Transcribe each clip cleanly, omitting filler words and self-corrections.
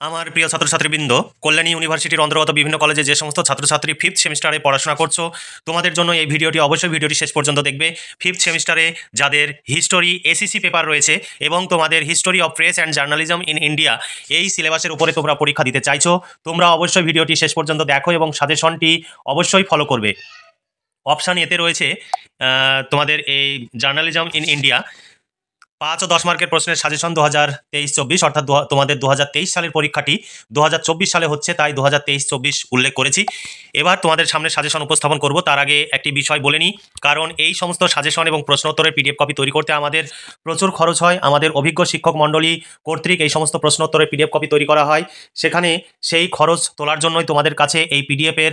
আমার প্রিয় ছাত্রছাত্রীবৃন্দ, কল্যাণী ইউনিভার্সিটির অন্তর্গত বিভিন্ন কলেজে যে সমস্ত ছাত্রছাত্রী ফিফথ সেমিস্টারে পড়াশোনা করছো, তোমাদের জন্য এই ভিডিওটি অবশ্যই ভিডিওটি শেষ পর্যন্ত দেখবে। ফিফথ সেমিস্টারে যাদের হিস্টোরি এসিসি পেপার রয়েছে এবং তোমাদের history of press and journalism in India এই সিলেবাসের উপরে তোমরা পরীক্ষা দিতে চাইছো, তোমরা অবশ্যই ভিডিওটি শেষ পর্যন্ত দেখো এবং সাজেশনটি অবশ্যই ফলো করবে। অপশান এতে রয়েছে তোমাদের এই জার্নালিজম ইন ইন্ডিয়া 5 ও 10 মার্কের প্রশ্নের সাজেশন 2023-24, অর্থাৎ তোমাদের 2023 সালের পরীক্ষাটি 2024 সালে হচ্ছে, তাই 2023-24 উল্লেখ করেছি। এবার তোমাদের সামনে সাজেশন উপস্থাপন করব। তার আগে একটি বিষয় বলে নিই, কারণ এই সমস্ত সাজেশন এবং প্রশ্নোত্তরের পিডিএফ কপি তৈরি করতে আমাদের প্রচুর খরচ হয়। আমাদের অভিজ্ঞ শিক্ষক মণ্ডলী কর্তৃক এই সমস্ত প্রশ্নোত্তরের পিডিএফ কপি তৈরি করা হয়। সেখানে সেই খরচ তোলার জন্যই তোমাদের কাছে এই পিডিএফের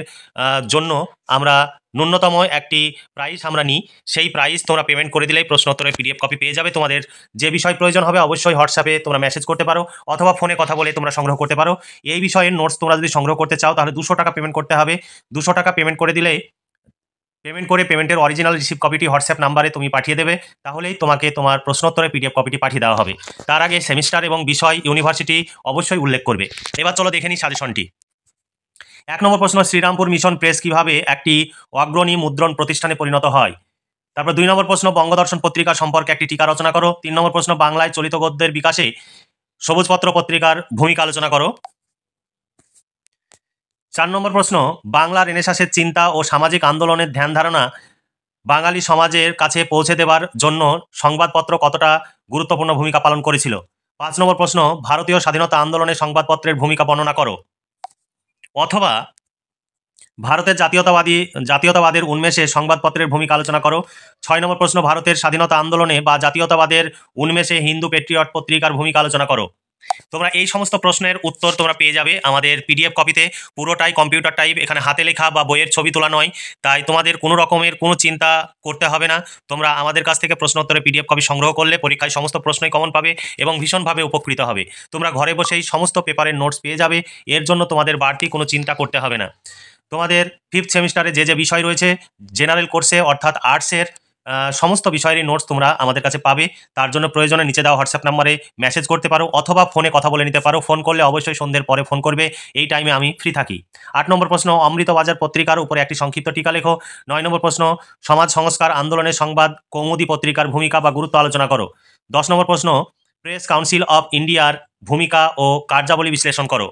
জন্য আমরা ন্যূনতম একটি প্রাইস আমরা নিই। সেই প্রাইস তোমরা পেমেন্ট করে দিলেই প্রশ্নোত্তরের পিডিএফ কপি পেয়ে যাবে। তোমাদের যে বিষয় প্রয়োজন হবে অবশ্যই হোয়াটসঅ্যাপে তোমরা মেসেজ করতে পারো অথবা ফোনে কথা বলে তোমরা সংগ্রহ করতে পারো। এই বিষয়ের নোটস তোমরা যদি সংগ্রহ করতে চাও তাহলে 200 টাকা পেমেন্ট করতে হবে। 200 টাকা পেমেন্ট করে দিলে পেমেন্টের অরিজিনাল রিসিভ কপিটি হোয়াটসঅ্যাপ নাম্বারে তুমি পাঠিয়ে দেবে, তাহলেই তোমাকে তোমার প্রশ্নোত্তরের পিডিএফ কপিটি পাঠিয়ে দেওয়া হবে। তার আগে সেমিস্টার এবং বিষয় ইউনিভার্সিটি অবশ্যই উল্লেখ করবে। এবার চলো দেখে নিই সাজেশনটি। 1 নম্বর প্রশ্ন, শ্রীরামপুর মিশন প্রেস কিভাবে একটি অগ্রণী মুদ্রণ প্রতিষ্ঠানে পরিণত হয়। তারপর 2 নম্বর প্রশ্ন, বঙ্গদর্শন পত্রিকা সম্পর্কে একটি টিকা রচনা করো। 3 নম্বর প্রশ্ন, বাংলায় চলিত গদ্যের বিকাশে সবুজপত্র পত্রিকার ভূমিকা আলোচনা করো। 4 নম্বর প্রশ্ন, বাংলা রেনেসাঁসের চিন্তা ও সামাজিক আন্দোলনের ধ্যান ধারণা বাঙালি সমাজের কাছে পৌঁছে দেবার জন্য সংবাদপত্র কতটা গুরুত্বপূর্ণ ভূমিকা পালন করেছিল। 5 নম্বর প্রশ্ন, ভারতীয় স্বাধীনতা আন্দোলনে সংবাদপত্রের ভূমিকা বর্ণনা করো। অথবা ভারতের জাতীয়তাবাদের উন্মেষে সংবাদপত্রের ভূমিকা আলোচনা করো। 6 নম্বর প্রশ্ন, ভারতের স্বাধীনতা আন্দোলনে বা জাতীয়তাবাদের উন্মেষে হিন্দু পেট্রিয়ট পত্রিকার ভূমিকা আলোচনা করো। তোমরা এই সমস্ত প্রশ্নের উত্তর তোমরা পেয়ে যাবে আমাদের পিডিএফ কপিতে। পুরোটাই কম্পিউটার টাইপ, এখানে হাতে লেখা বা বইয়ের ছবি তোলা নয়, তাই তোমাদের কোনো রকমের কোনো চিন্তা করতে হবে না। তোমরা আমাদের কাছ থেকে প্রশ্নোত্তরের পিডিএফ কপি সংগ্রহ করলে পরীক্ষায় সমস্ত প্রশ্নই কমন পাবে এবং ভীষণভাবে উপকৃত হবে। তোমরা ঘরে বসেই সমস্ত পেপারের নোটস পেয়ে যাবে, এর জন্য তোমাদের বাড়তি কোনো চিন্তা করতে হবে না। তোমাদের ফিফথ সেমিস্টারে যে বিষয় রয়েছে জেনারেল কোর্সে অর্থাৎ আর্টসের সমস্ত বিষয়েরই নোটস তোমরা আমাদের কাছে পাবে। তার জন্য প্রয়োজনে নিচে দেওয়া হোয়াটসঅ্যাপ নাম্বারে মেসেজ করতে পারো অথবা ফোনে কথা বলে নিতে পারো। ফোন করলে অবশ্যই সন্ধ্যের পরে ফোন করবে, এই টাইমে আমি ফ্রি থাকি। 8 নম্বর প্রশ্ন, অমৃতবাজার পত্রিকার উপরে একটি সংক্ষিপ্ত টিকা লেখো। 9 নম্বর প্রশ্ন, সমাজ সংস্কার আন্দোলনের সংবাদ কৌমুদী পত্রিকার ভূমিকা বা গুরুত্ব আলোচনা করো। 10 নম্বর প্রশ্ন, প্রেস কাউন্সিল অফ ইন্ডিয়ার ভূমিকা ও কার্যাবলী বিশ্লেষণ করো।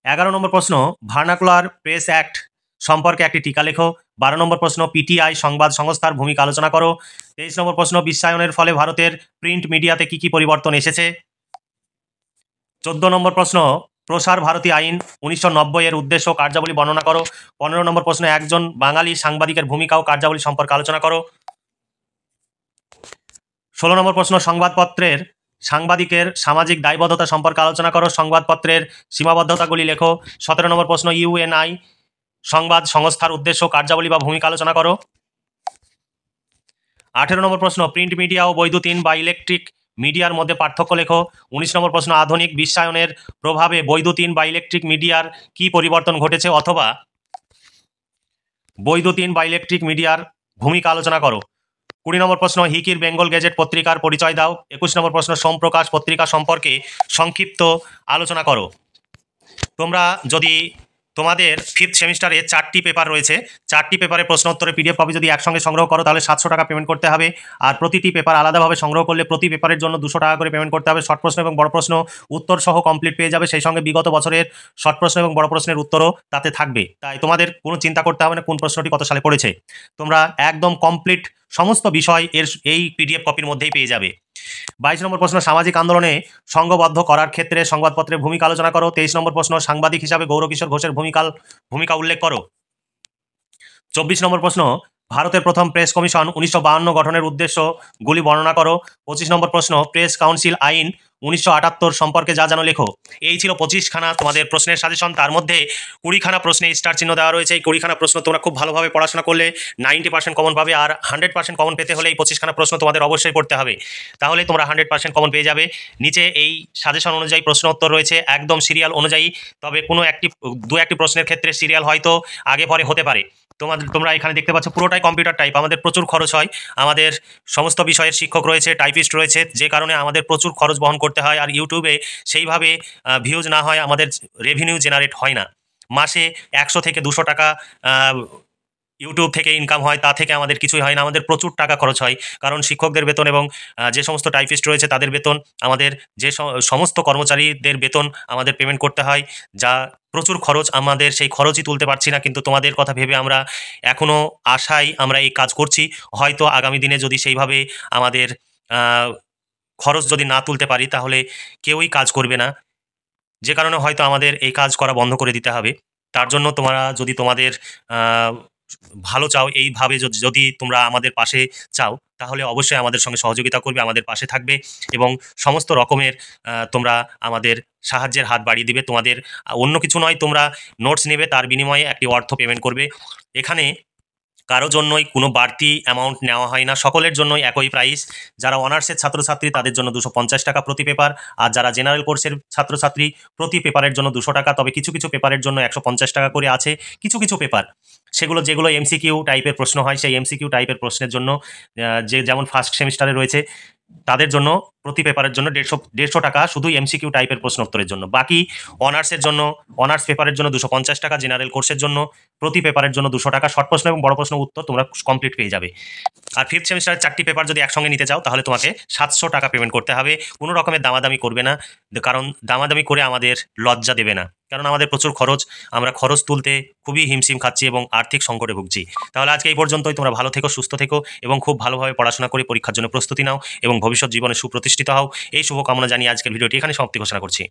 11 নম্বর প্রশ্ন, ভার্নাকুলার প্রেস অ্যাক্ট সম্পর্কে একটি টিকা লেখো। 12 নম্বর প্রশ্ন, পিটিআই সংবাদ সংস্থার ভূমিকা আলোচনা করো। 23 নম্বর প্রশ্ন, বিশ্বায়নের ফলে ভারতের প্রিন্ট মিডিয়াতে কি কি পরিবর্তন এসেছে। 14 নম্বর প্রশ্ন, প্রসার ভারতী আইন 1990 এর উদ্দেশ্য ও কার্যাবলী বর্ণনা করো। 15 নম্বর প্রশ্ন, একজন বাঙালি সাংবাদিকের ভূমিকা ও কার্যাবলী সম্পর্কে আলোচনা করো। 16 নম্বর প্রশ্ন, সংবাদপত্রের সাংবাদিকের সামাজিক দায়বদ্ধতা সম্পর্কে আলোচনা করো। সংবাদপত্রের সীমাবদ্ধতাগুলি লেখো। 17 নম্বর প্রশ্ন, ইউএনআই সংবাদ সংস্থার উদ্দেশ্য কার্যাবলী বা ভূমিকা আলোচনা করো। 18 নম্বর প্রশ্ন, প্রিন্ট মিডিয়া ও বৈদ্যুতিন বা ইলেকট্রিক মিডিয়ার মধ্যে পার্থক্য লেখো। 19 নম্বর প্রশ্ন, আধুনিক বিশ্বায়নের প্রভাবে বৈদ্যুতিন বা ইলেকট্রিক মিডিয়ার কি পরিবর্তন ঘটেছে অথবা বৈদ্যুতিন বা ইলেকট্রিক মিডিয়ার ভূমিকা আলোচনা করো। 20 নম্বর প্রশ্ন, হিকির বেঙ্গল গেজেট পত্রিকার পরিচয় দাও। 21 নম্বর প্রশ্ন, সোমপ্রকাশ পত্রিকা সম্পর্কে সংক্ষিপ্ত আলোচনা করো। তোমরা যদি তোমাদের ফিফথ সেমিস্টারে 4টি পেপার রয়েছে, 4টি পেপারের প্রশ্নোত্তরের পিডিএফ কপি যদি একসঙ্গে সংগ্রহ করো তাহলে 700 টাকা পেমেন্ট করতে হবে। আর প্রতিটি পেপার আলাদাভাবে সংগ্রহ করলে প্রতি পেপারের জন্য 200 টাকা করে পেমেন্ট করতে হবে। শর্ট প্রশ্ন এবং বড় প্রশ্ন উত্তর সহ কমপ্লিট পেয়ে যাবে, সেই সঙ্গে বিগত বছরের শর্ট প্রশ্ন এবং বড় প্রশ্নের উত্তরও তাতে থাকবে। তাই তোমাদের কোনো চিন্তা করতে হবে না কোন প্রশ্নটি কত সালে পড়েছে, তোমরা একদম কমপ্লিট সমস্ত বিষয় এই পিডিএফ কপির মধ্যেই পেয়ে যাবে। 22 নম্বর প্রশ্ন, সামাজিক আন্দোলনে সংঘবদ্ধ করার ক্ষেত্রে সংবাদপত্রের ভূমিকা আলোচনা করো। 23 নম্বর প্রশ্ন, সাংবাদিক হিসাবে গৌরকিশোর ঘোষের ভূমিকা উল্লেখ করো। 24 নম্বর প্রশ্ন, ভারতের প্রথম প্রেস কমিশন 1952 গঠনের উদ্দেশ্যগুলি বর্ণনা করো। 25 নম্বর প্রশ্ন, প্রেস কাউন্সিল আইন 1978 সম্পর্কে যা জানো লেখো। এই ছিল 25খানা তোমাদের প্রশ্নের সাজেশন। তার মধ্যে 20খানা প্রশ্নে স্টার চিহ্ন দেওয়া রয়েছে। এই 20খানা প্রশ্ন তোমরা খুব ভালোভাবে পড়াশোনা করলে 90% কমন পাবে, আর 100% কমন পেতে হলে এই 25খানা প্রশ্ন তোমাদের অবশ্যই পড়তে হবে, তাহলে তোমরা 100% কমন পেয়ে যাবে। নিচে এই সাজেশন অনুযায়ী প্রশ্ন উত্তর রয়েছে একদম সিরিয়াল অনুযায়ী, তবে কোনো দু একটি প্রশ্নের ক্ষেত্রে সিরিয়াল হয়তো আগে পরে হতে পারে। তোমরা এখানে দেখতে পাচ্ছ পুরোটাই কম্পিউটার টাইপ। আমাদের প্রচুর খরচ হয়, আমাদের সমস্ত বিষয়ের শিক্ষক রয়েছে, টাইপিস্ট রয়েছে, যে কারণে আমাদের প্রচুর খরচ বহন করতে করতে হয়। আর ইউটিউবে সেইভাবে ভিউজ না হয়, আমাদের রেভিনিউ জেনারেট হয় না। মাসে 100 থেকে 200 টাকা ইউটিউব থেকে ইনকাম হয়, তা থেকে আমাদের কিছুই হয় না। আমাদের প্রচুর টাকা খরচ হয়, কারণ শিক্ষকদের বেতন এবং যে সমস্ত টাইপিস্ট রয়েছে তাদের বেতন, আমাদের যে সমস্ত কর্মচারীদের বেতন আমাদের পেমেন্ট করতে হয়, যা প্রচুর খরচ। আমাদের সেই খরচই তুলতে পারছি না, কিন্তু তোমাদের কথা ভেবে আমরা এখনও আশায় আমরা এই কাজ করছি। হয়তো আগামী দিনে যদি সেইভাবে আমাদের খরচ যদি না তুলতে পারি, তাহলে কেউই কাজ করবে না, যে কারণে হয়তো আমাদের এই কাজ করা বন্ধ করে দিতে হবে। তার জন্য তোমরা যদি তোমাদের ভালো চাও, এইভাবে যদি তোমরা আমাদের পাশে চাও, তাহলে অবশ্যই আমাদের সঙ্গে সহযোগিতা করবে, আমাদের পাশে থাকবে এবং সমস্ত রকমের তোমরা আমাদের সাহায্যের হাত বাড়িয়ে দিবে। তোমাদের অন্য কিছু নয়, তোমরা নোটস নেবে, তার বিনিময়ে একটি অর্থ পেমেন্ট করবে। এখানে কারো জন্যই কোনো বাড়তি অ্যামাউন্ট নেওয়া হয় না, সকলের জন্যই একই প্রাইস। যারা অনার্সের ছাত্রছাত্রী তাদের জন্য 250 টাকা প্রতি পেপার, আর যারা জেনারেল কোর্সের ছাত্রছাত্রী প্রতি পেপারের জন্য 200 টাকা। তবে কিছু কিছু পেপারের জন্য 150 টাকা করে আছে। কিছু কিছু পেপার যেগুলো এমসিকিউ টাইপের প্রশ্ন হয়, সেই এমসিকিউ টাইপের প্রশ্নের জন্য যেমন ফার্স্ট সেমিস্টারে রয়েছে, তাদের জন্য প্রতি পেপারের জন্য 150 টাকা শুধু এমসিকিউ টাইপের প্রশ্ন উত্তরের জন্য। বাকি অনার্সের জন্য, অনার্স পেপারের জন্য 250 টাকা, জেনারেল কোর্সের জন্য প্রতি পেপারের জন্য 200 টাকা। শর্ট প্রশ্ন এবং বড় প্রশ্ন উত্তর তোমরা কমপ্লিট পেয়ে যাবে। আর ফিফথ সেমিস্টারের 4টি পেপার যদি একসঙ্গে নিতে চাও, তাহলে তোমাকে 700 টাকা পেমেন্ট করতে হবে। কোনো রকমের দামাদামি করবে না, কারণ দামাদামি করে আমাদের লজ্জা দেবে না, কারণ আমাদের প্রচুর খরচ। আমরা খরচ তুলতে খুবই হিমশিম খাচ্ছি এবং আর্থিক সংকটে ভুগছি। তাহলে আজকে এই পর্যন্তই। তোমরা ভালো থেকো, সুস্থ থেকো এবং খুব ভালোভাবে পড়াশোনা করে পরীক্ষার জন্য প্রস্তুতি নাও এবং ভবিষ্যৎ জীবনে সুপ্রতিষ্ঠিত হও। এই শুভকামনা জানিয়ে আজকের ভিডিওটি এখানে সমাপ্তি ঘোষণা করছি।